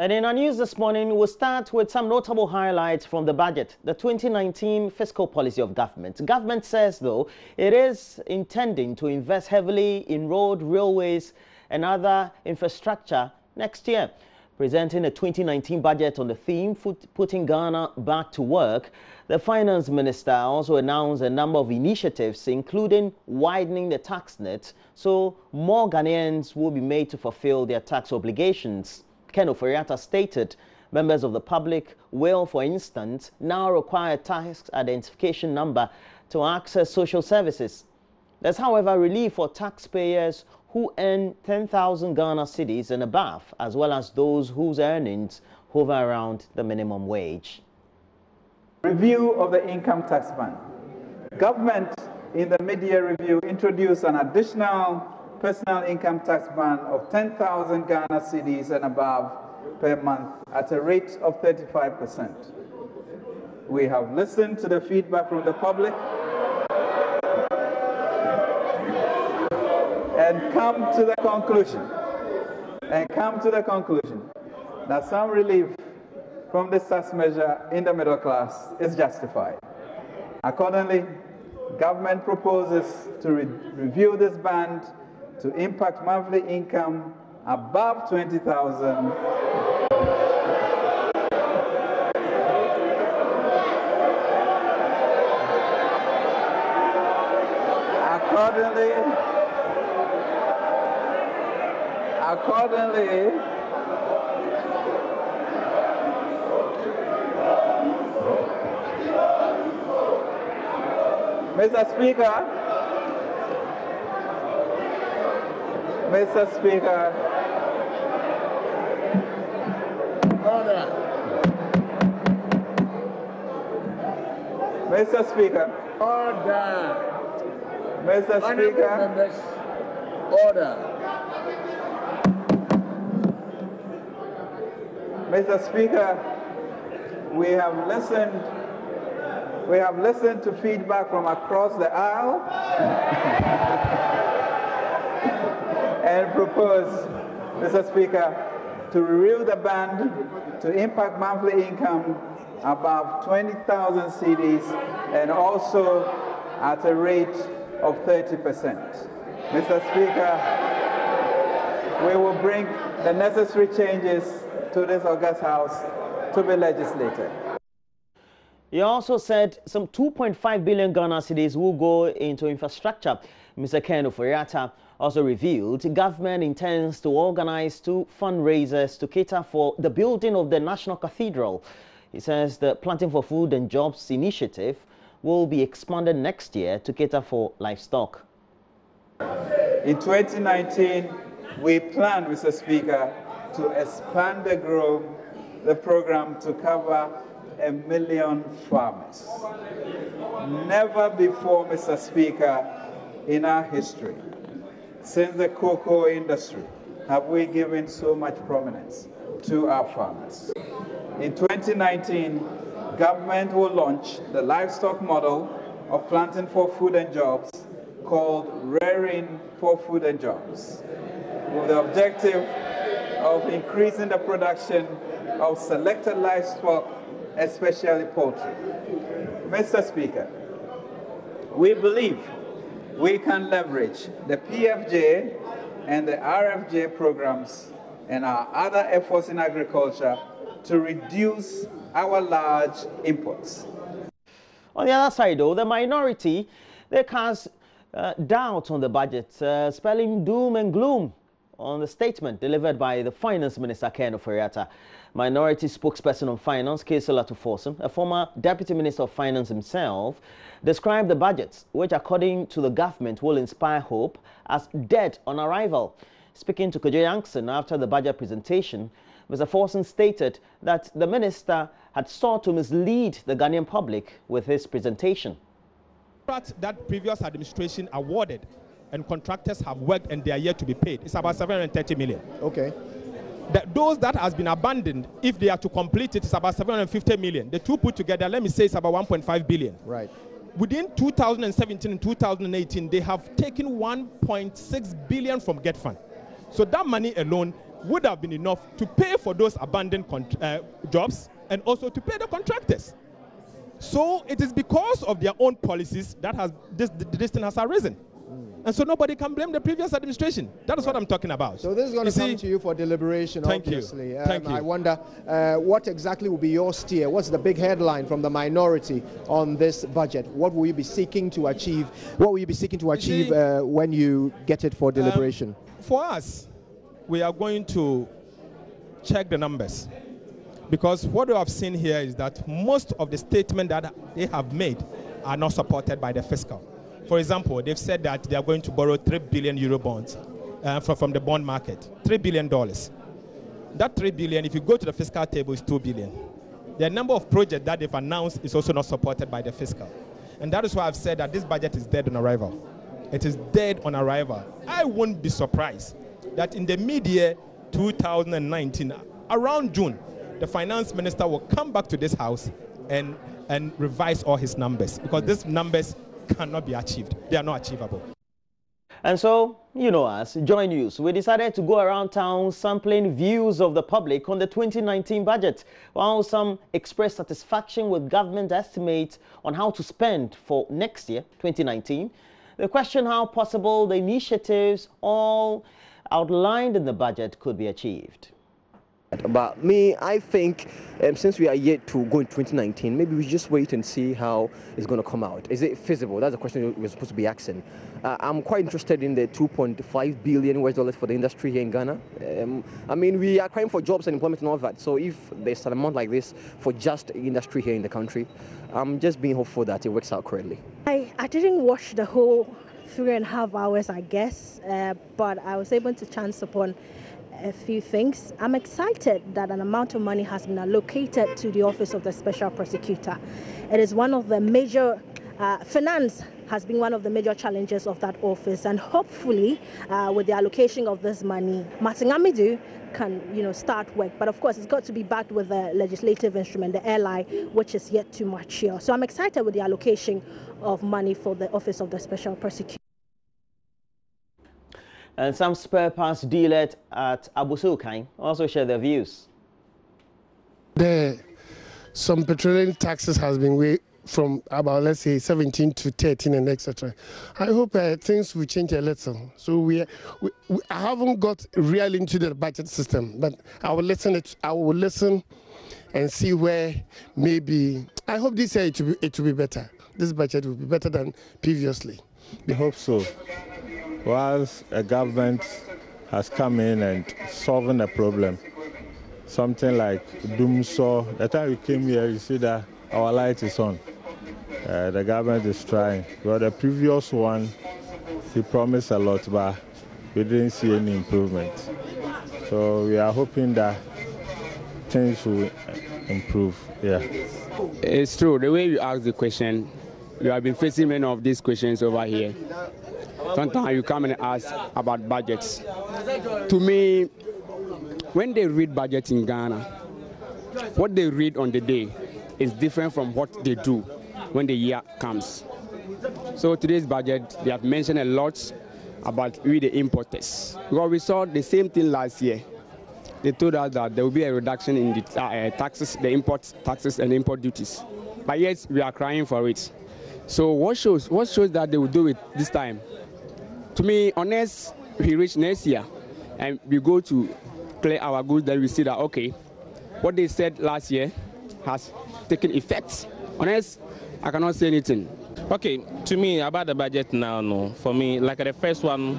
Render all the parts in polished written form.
And in our news this morning, we'll start with some notable highlights from the budget, the 2019 fiscal policy of government. Government says, though, it is intending to invest heavily in road, railways and other infrastructure next year. Presenting a 2019 budget on the theme, putting Ghana back to work, the finance minister also announced a number of initiatives, including widening the tax net so more Ghanaians will be made to fulfill their tax obligations. Ken Oforiatta stated members of the public will, for instance, now require a tax identification number to access social services. There's, however, relief for taxpayers who earn 10,000 Ghana cedis and above, as well as those whose earnings hover around the minimum wage. Review of the income tax ban. Government in the mid-year review introduced an additional personal income tax ban of 10,000 Ghana cedis and above per month at a rate of 35%. We have listened to the feedback from the public and come to the conclusion that some relief from this tax measure in the middle class is justified. Accordingly, government proposes to review this ban to impact monthly income above 20,000 Accordingly, Mr. Speaker, Order. Mr. Speaker. Order. Mr. Speaker. Members, order. Mr. Speaker, we have listened to feedback from across the aisle and propose, Mr. Speaker, to review the ban to impact monthly income above 20,000 cedis and also at a rate of 30%. Mr. Speaker, we will bring the necessary changes to this August House to be legislated. He also said some 2.5 billion Ghana cedis will go into infrastructure. Mr. Ken Oforiatta also revealed the government intends to organize 2 fundraisers to cater for the building of the National Cathedral. He says the Planting for Food and Jobs initiative will be expanded next year to cater for livestock. In 2019, we plan, Mr. Speaker, to expand the program to cover 1 million farmers. Never before, Mr. Speaker, in our history, since the cocoa industry, have we given so much prominence to our farmers. In 2019, government will launch the livestock model of Planting for Food and Jobs called Rearing for Food and Jobs, with the objective of increasing the production of selected livestock, especially poultry. Mr. Speaker, we believe we can leverage the PFJ and the RFJ programs and our other efforts in agriculture to reduce our large imports. On the other side, though, the minority, they cast doubt on the budget, spelling doom and gloom on the statement delivered by the Finance Minister, Ken Oforiatta. Minority spokesperson on finance, Kesela Tuforson, a former Deputy Minister of Finance himself, described the budgets, which according to the government will inspire hope, as dead on arrival. Speaking to Kojo Yankson after the budget presentation, Mr. Forson stated that the minister had sought to mislead the Ghanaian public with his presentation. That previous administration awarded and contractors have worked and they are yet to be paid. It's about 730 million. Okay. Those that has been abandoned, if they are to complete it, it's about 750 million. The two put together, let me say, it's about 1.5 billion. Right. Within 2017 and 2018, they have taken 1.6 billion from Get Fund. So that money alone would have been enough to pay for those abandoned jobs and also to pay the contractors. So it is because of their own policies that this thing has arisen. And so nobody can blame the previous administration. That is what I'm talking about. So this is going to come to you for deliberation, obviously. Thank you. I wonder what exactly will be your steer? What's the big headline from the minority on this budget? What will you be seeking to achieve? What will you be seeking to achieve when you get it for deliberation? For us, we are going to check the numbers. Because what we have seen here is that most of the statements that they have made are not supported by the fiscal. For example, they've said that they are going to borrow 3 billion euro bonds from the bond market. $3 billion. That 3 billion, if you go to the fiscal table, is 2 billion. The number of projects that they've announced is also not supported by the fiscal. And that is why I've said that this budget is dead on arrival. It is dead on arrival. I won't be surprised that in the mid-year 2019, around June, the finance minister will come back to this house and revise all his numbers, because these numbers cannot be achieved. They are not achievable. And so, you know us, JoyNews, we decided to go around town sampling views of the public on the 2019 budget, while some expressed satisfaction with government estimates on how to spend for next year, 2019. They question how possible the initiatives all outlined in the budget could be achieved. But me, I think since we are yet to go in 2019, maybe we just wait and see how it's going to come out. Is it feasible? That's the question we're supposed to be asking. I'm quite interested in the $2.5 billion US for the industry here in Ghana. I mean, we are crying for jobs and employment and all that. So if there's an amount like this for just industry here in the country, I'm just being hopeful that it works out correctly. I didn't watch the whole 3.5 hours, I guess, but I was able to chance upon a few things. I'm excited that an amount of money has been allocated to the Office of the Special Prosecutor. It is one of the major, finance has been one of the major challenges of that office, and hopefully with the allocation of this money, Martin Amidu can start work. But of course, it's got to be backed with a legislative instrument, the LI, which is yet to mature. So I'm excited with the allocation of money for the Office of the Special Prosecutor. And some spare parts dealers at Abusukai also share their views. Some petroleum taxes has been waived from about, let's say, 17 to 13 and etc. I hope things will change a little. So I haven't got real into the budget system, but I will listen and see where maybe. I hope this year it will be better. This budget will be better than previously. We hope so. Once a government has come in and solving the problem, something like Doomsaw, the time we came here, you see that our light is on. The government is trying. But the previous one, he promised a lot, but we didn't see any improvement. So we are hoping that things will improve. Yeah. It's true. The way you ask the question, you have been facing many of these questions over here. Sometimes you come and ask about budgets. To me, when they read budgets in Ghana, what they read on the day is different from what they do when the year comes. So today's budget, they have mentioned a lot about we the importers. Because we saw the same thing last year. They told us that there will be a reduction in the taxes, the import taxes and import duties. But yet we are crying for it. So what shows that they will do it this time? To me, unless we reach next year and we go to clear our goods, then we see that, okay, what they said last year has taken effect. Unless I cannot say anything. Okay, to me, about the budget now, no. For me, like the first one,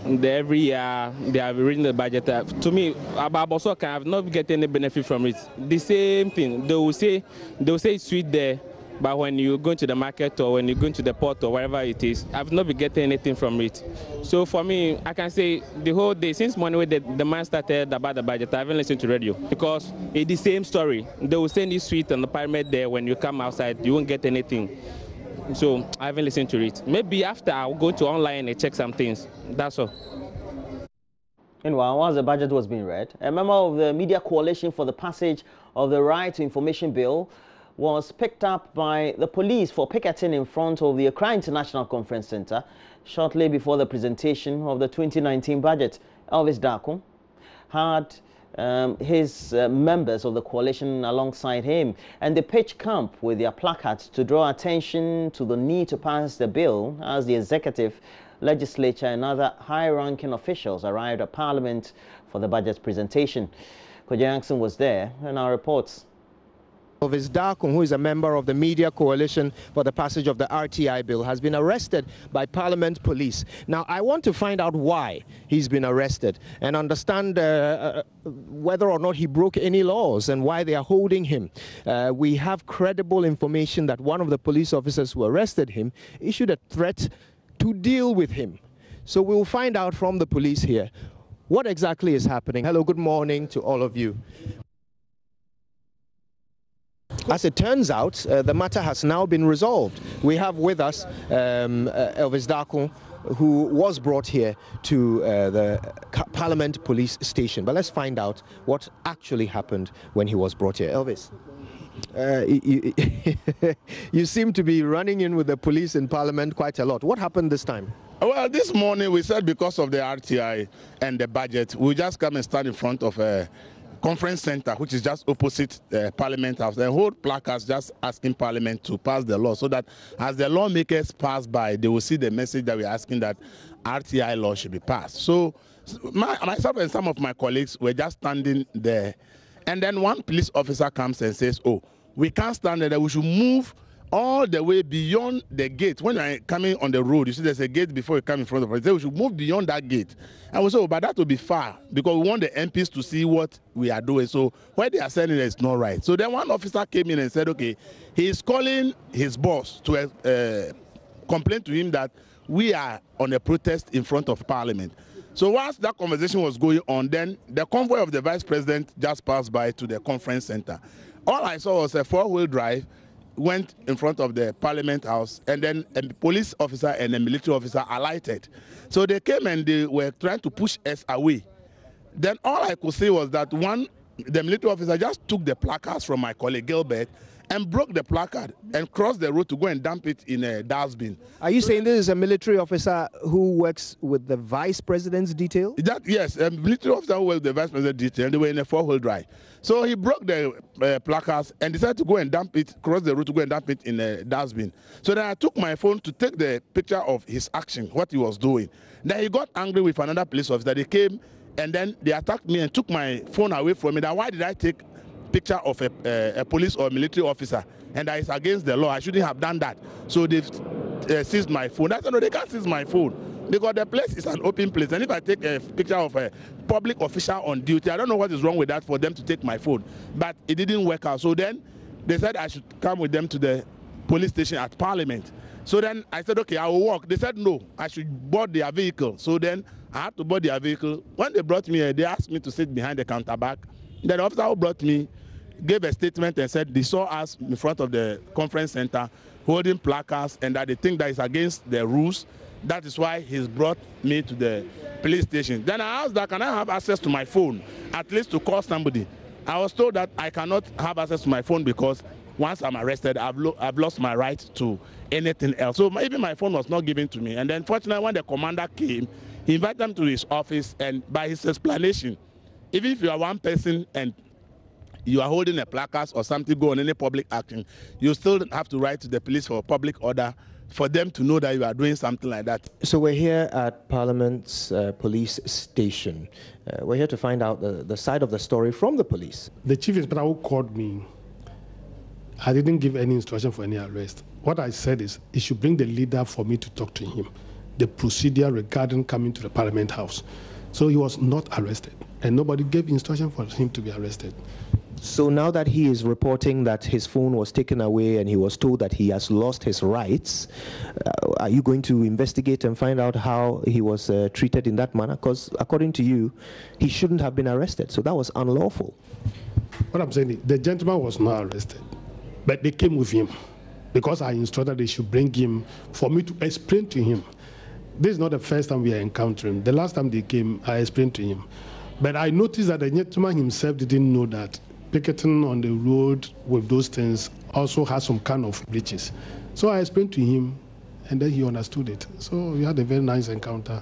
every year they have written the budget. To me, about also I have not get any benefit from it. The same thing, they will say it's sweet there. But when you go to the market or when you go to the port or wherever it is, I've not been getting anything from it. So for me, I can say the whole day, since morning the man started about the budget, I haven't listened to radio. Because it's the same story. They will send you sweet on the pyramid there. When you come outside, you won't get anything. So I haven't listened to it. Maybe after I'll go to online and check some things. That's all. Meanwhile, once the budget was being read, a member of the Media Coalition for the Passage of the Right to Information Bill was picked up by the police for picketing in front of the Accra International Conference Center shortly before the presentation of the 2019 budget. Elvis Dakum had his members of the coalition alongside him, and they pitched camp with their placards to draw attention to the need to pass the bill as the executive, legislature and other high-ranking officials arrived at Parliament for the budget presentation. Kojo Jackson was there and our reports. Elvis Darkon, who is a member of the Media Coalition for the passage of the RTI bill, has been arrested by Parliament police. Now, I want to find out why he's been arrested and understand whether or not he broke any laws and why they are holding him. We have credible information that one of the police officers who arrested him issued a threat to deal with him. So we'll find out from the police here what exactly is happening. Hello, good morning to all of you. As it turns out, the matter has now been resolved. We have with us Elvis Darkon, who was brought here to the Parliament police station. But let's find out what actually happened when he was brought here. Elvis, you seem to be running in with the police in Parliament quite a lot. What happened this time? Well, this morning we said because of the RTI and the budget, we just come and stand in front of a conference center, which is just opposite the Parliament House, and hold placards just asking Parliament to pass the law, so that as the lawmakers pass by, they will see the message that we're asking, that RTI law should be passed. So myself and some of my colleagues were just standing there, and then one police officer comes and says, oh, we can't stand there, we should move all the way beyond the gate. When you're coming on the road, you see there's a gate before you come in front of us. We should move beyond that gate. And we said, oh, but that will be far, because we want the MPs to see what we are doing. So what they are saying is not right. So then one officer came in and said, okay, he is calling his boss to complain to him that we are on a protest in front of Parliament. So once that conversation was going on, then the convoy of the Vice President just passed by to the conference center. All I saw was a four-wheel drive, went in front of the Parliament House, and then a police officer and a military officer alighted. So they came and they were trying to push us away. Then all I could see was that the military officer just took the placards from my colleague Gilbert and broke the placard and crossed the road to go and dump it in a dustbin. Are you saying this is a military officer who works with the Vice President's detail? Yes, a military officer who works with the Vice President's detail, and they were in a four-wheel drive. So he broke the placards and decided to go and dump it, cross the road to go and dump it in a dustbin. So then I took my phone to take the picture of his action, what he was doing. Then he got angry with another police officer. They came and then they attacked me and took my phone away from me. Now, why did I take picture of a police or military officer, and that is against the law? I shouldn't have done that. So they've seized my phone. I said, no, they can't seize my phone, because the place is an open place, and if I take a picture of a public official on duty, I don't know what is wrong with that for them to take my phone. But it didn't work out. So then they said I should come with them to the police station at Parliament. So then I said, okay, I will walk. They said, no, I should board their vehicle. So then I had to board their vehicle. When they brought me here, they asked me to sit behind the counter back. Then the officer who brought me gave a statement and said they saw us in front of the conference center holding placards, and that they think that is against the rules. That is why he's brought me to the police station. Then I asked that, can I have access to my phone, at least to call somebody? I was told that I cannot have access to my phone because once I'm arrested, I've lost my right to anything else. So even my phone was not given to me. And then fortunately, when the commander came, he invited them to his office, and by his explanation, even if you are one person and you are holding a placard or something, go on any public action, you still have to write to the police for public order for them to know that you are doing something like that. So we're here at Parliament's police station. We're here to find out the side of the story from the police. The chief inspector who called me, I didn't give any instruction for any arrest. What I said is he should bring the leader for me to talk to him, the procedure regarding coming to the Parliament House. So he was not arrested, and nobody gave instruction for him to be arrested. So now that he is reporting that his phone was taken away and he was told that he has lost his rights, are you going to investigate and find out how he was treated in that manner? Because according to you, he shouldn't have been arrested, so that was unlawful. What I'm saying is, the gentleman was not arrested, but they came with him because I instructed they should bring him for me to explain to him. This is not the first time we are encountering. The last time they came, I explained to him. But I noticed that the gentleman himself didn't know that picketing on the road with those things also has some kind of breaches. So I explained to him, and then he understood it. So we had a very nice encounter,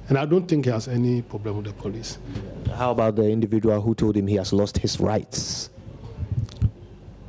And I don't think he has any problem with the police. How about the individual who told him he has lost his rights?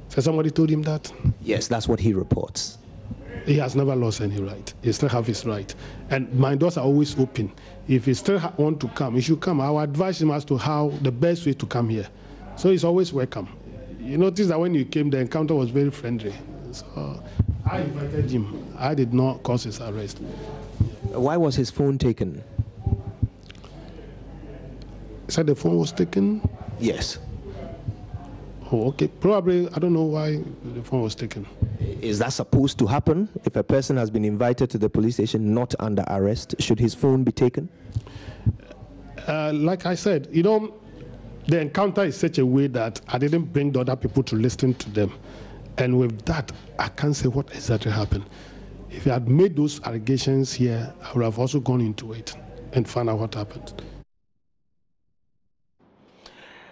So somebody told him that? Yes, that's what he reports. He has never lost any right. He still have his right. And my doors are always open. If he still want to come, he should come. I will advise him as to how the best way to come here. So he's always welcome. You notice that when you came, the encounter was very friendly. So I invited him. I did not cause his arrest. Why was his phone taken? He said the phone was taken? Yes. Oh, okay. Probably, I don't know why the phone was taken. Is that supposed to happen? If a person has been invited to the police station not under arrest, should his phone be taken? Like I said, you know, the encounter is such a way that I didn't bring the other people to listen to them. And with that, I can't say what exactly happened. If I had made those allegations here, I would have also gone into it and found out what happened.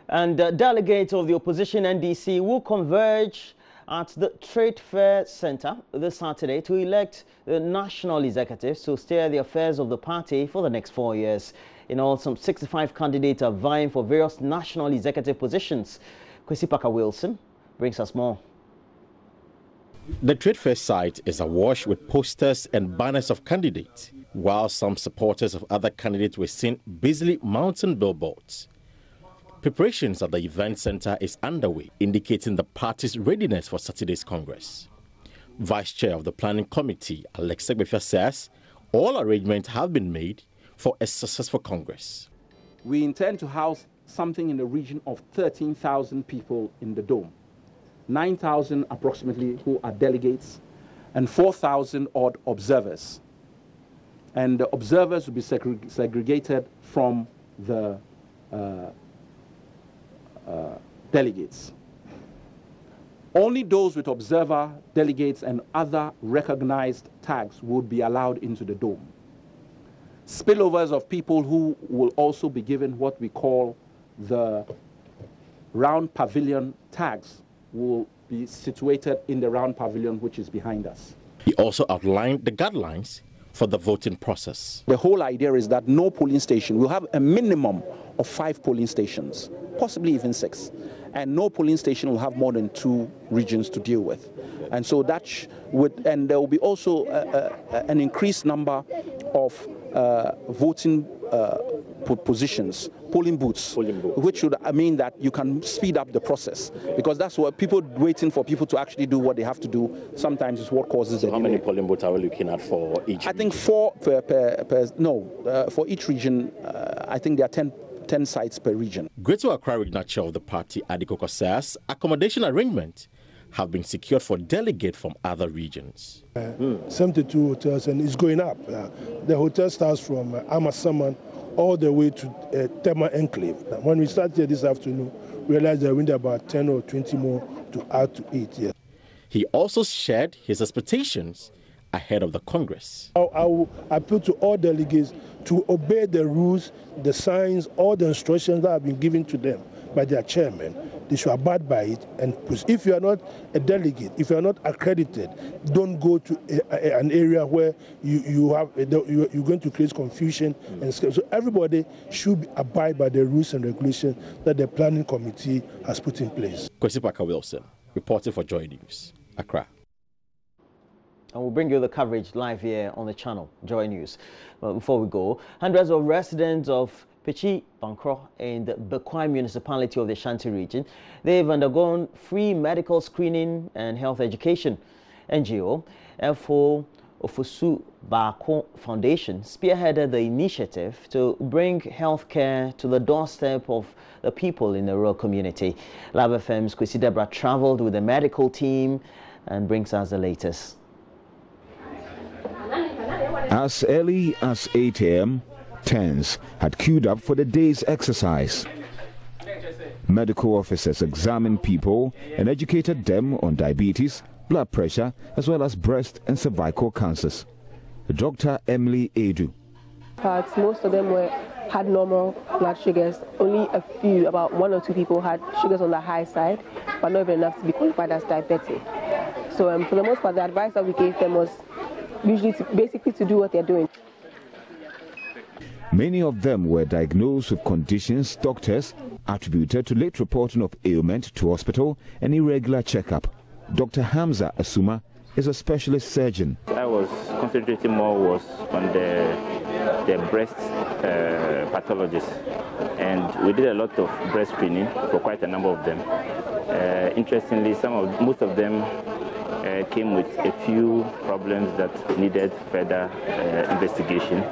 And delegates of the opposition NDC will converge at the Trade Fair Center this Saturday to elect the national executives to steer the affairs of the party for the next 4 years. In all, some 65 candidates are vying for various national executive positions. Kwesi Parker-Wilson brings us more. The Trade Fair site is awash with posters and banners of candidates, while some supporters of other candidates were seen busily mounting billboards. Preparations at the event center is underway, indicating the party's readiness for Saturday's Congress. Vice Chair of the Planning Committee, Alex Segbefia, says all arrangements have been made for a successful Congress. We intend to house something in the region of 13,000 people in the Dome, 9,000 approximately who are delegates, and 4,000 odd observers. And the observers will be segregated from the delegates. Only those with observer, delegates, and other recognized tags would be allowed into the Dome. Spillovers of people who will also be given what we call the round pavilion tags will be situated in the round pavilion which is behind us. He also outlined the guidelines for the voting process. The whole idea is that no polling station, we'll have a minimum of 5 polling stations, possibly even 6. And no polling station will have more than 2 regions to deal with. And so that and there will be also an increased number of voting positions, polling booths, which would mean that you can speed up the process, because that's what people waiting for people to actually do what they have to do sometimes is what causes it. How many polling booths are we looking at for each? I think 4 for each region. I think there are 10 sites per region. Greater Accra Regional Chair of the party, Adikoko, says accommodation arrangements have been secured for delegates from other regions. 72 hotels, and it's going up. The hotel starts from Amasaman all the way to Tema Enclave. When we started here this afternoon, we realized that we need about 10 or 20 more to add to it. Yeah. He also shared his expectations ahead of the Congress. I will appeal to all delegates to obey the rules, the signs, all the instructions that have been given to them by their chairman. They should abide by it. And if you are not a delegate, if you are not accredited, don't go to an area where you're going to create confusion. And so everybody should abide by the rules and regulations that the planning committee has put in place. Kwesi Parker-Wilson, reporting for JoyNews, Accra. And we'll bring you the coverage live here on the channel, Joy News. But before we go, hundreds of residents of Pichi, Bankro in the Bekwai municipality of the Ashanti region, they've undergone free medical screening and health education. NGO, Efo Ofusu Bako Foundation spearheaded the initiative to bring healthcare to the doorstep of the people in the rural community. Lab FM's Kwesi Debra traveled with the medical team and brings us the latest. As early as 8 a.m., tens had queued up for the day's exercise. Medical officers examined people and educated them on diabetes, blood pressure, as well as breast and cervical cancers. Dr. Emily Edu. Most of them had normal blood sugars. Only a few, about 1 or 2 people had sugars on the high side, but not even enough to be qualified as diabetic. So for the most part, the advice that we gave them was usually basically to do what they're doing. Many of them were diagnosed with conditions doctors attributed to late reporting of ailment to hospital and irregular checkup. Dr. Hamza Asuma is a specialist surgeon. I was concentrating more on the breast pathologists, and we did a lot of breast screening for quite a number of them. Interestingly, most of them came with a few problems that needed further investigation.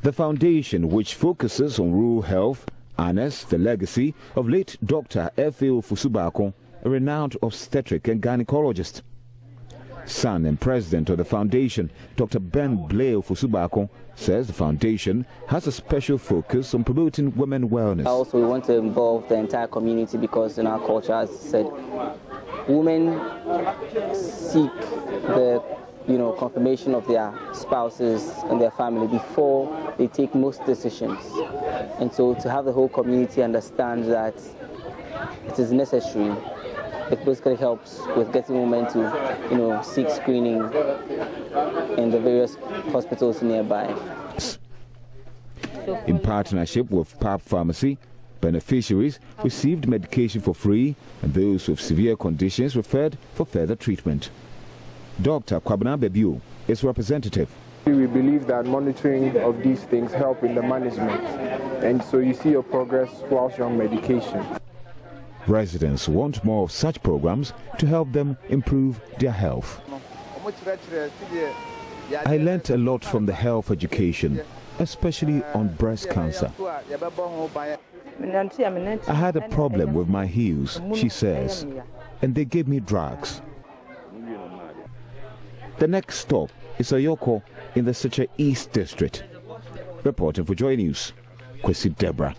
The foundation, which focuses on rural health, honors the legacy of late Dr. F.A.O. Fusubako, a renowned obstetric and gynecologist. Son and president of the foundation, Dr. Ben Blair Fusubako, says the foundation has a special focus on promoting women wellness. Also, we want to involve the entire community because in our culture, as I said, women seek the confirmation of their spouses and their family before they take most decisions. And so to have the whole community understand that it is necessary, it basically helps with getting women to, seek screening in the various hospitals nearby. In partnership with PAP Pharmacy, beneficiaries received medication for free and those with severe conditions referred for further treatment. Dr. Kwabena Bebu is representative. We believe that monitoring of these things help in the management, and so you see your progress whilst you're on medication. Residents want more of such programs to help them improve their health. I learnt a lot from the health education, especially on breast cancer. I had a problem with my heels, she says, and they gave me drugs. The next stop is Ayoko in the Seche East District. Reporting for JoyNews, Kwesi Deborah.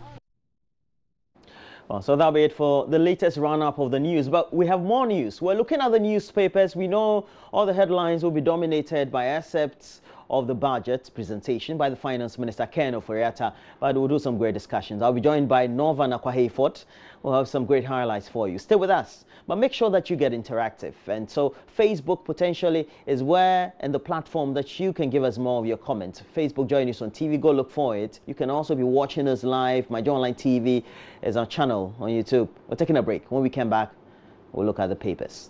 Well, so that'll be it for the latest roundup of the news. But we have more news. We're looking at the newspapers. We know all the headlines will be dominated by excerpts of the budget presentation by the Finance Minister, Ken Oforiatta. But we'll do some great discussions. I'll be joined by Nova Nakwahefort. We'll have some great highlights for you. Stay with us, but make sure that you get interactive. And so Facebook potentially is where and the platform that you can give us more of your comments. Facebook JoyNews on TV, go look for it. You can also be watching us live. My Joy Online TV is our channel on YouTube. We're taking a break. When we come back, we'll look at the papers.